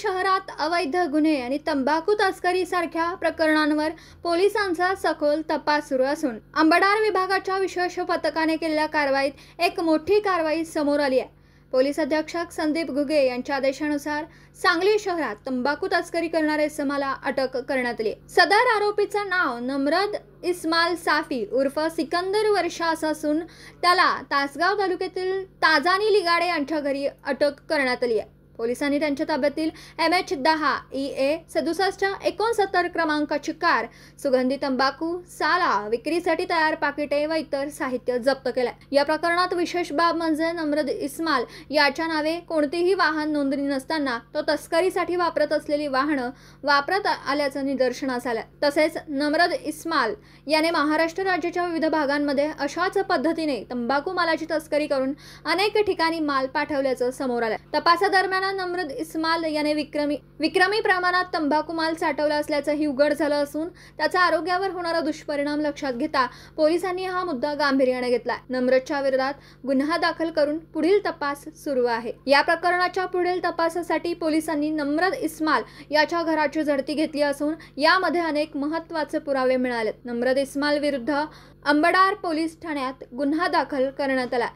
शहरात अवैध गुन्हे आणि तंबाखू तस्करी सारख्या प्रकरणांवर पोलिसांचा सखोल तपास सुरू असून अंबडार विभागाच्या विशेष पथकाने केलेल्या कारवाईत एक मोठी कारवाई समोर आली आहे। पोलीस अधीक्षक संदीप घुगे यांच्या आदेशानुसार सांगली शहरात तंबाखू तस्करी करणाऱ्या इसमाला अटक करण्यात आली। सदर आरोपीचं नाव नम्रद इस्माल साफी उर्फ सिकंदर वर्षा असं असून त्याला तासगाव तालुक्यातील ताजानी लिगाडे यांच्या घरी अटक करण्यात आली आहे। पोलिसांनी त्यांच्या ताब्यातील MH10 EA 6769 क्रमांकाची कार, सुगंधी तंबाखू, साला, विक्रीसाठी तयार पाकिटे व इतर साहित्य जप्त केले। या प्रकरणात विशेष बाब म्हणजे नम्रद इस्माल याच्या नावे कोणतीही वाहन नोंदणी नसताना तो तस्करीसाठी वापरत असलेली वाहनं वापरत आल्याचं निदर्शनास आलं। तसेच नम्रद इस्माल याने महाराष्ट्र राज्याच्या विविध भागांमध्ये अशाच पद्धतीने तंबाखू मालाची तस्करी करून अनेक ठिकाणी माल पाठवल्याचं समोर आलं। तपासादरम्यान नम्रद इस्माल याने विक्रमी प्रमाणात तंबाखू माल साठवला असल्याचंही उघड झालं असून त्याचा आरोग्यावर होणारा दुष्परिणाम लक्षात घेता पोलिसांनी हा मुद्दा गांभीर्याने घेतला। नम्रदच्या विरोधात गुन्हा दाखल करून पुढील तपास सुरू आहे। या प्रकरणाच्या पुढील तपासासाठी पोलिसांनी नम्रद इस्माल याच्या घराची झडती घेतली असून यामध्ये अनेक महत्त्वाचे पुरावे मिळाले। नम्रद इस्माल विरुद्ध अंबडार पोलीस ठाण्यात गुन्हा दाखल करण्यात आला।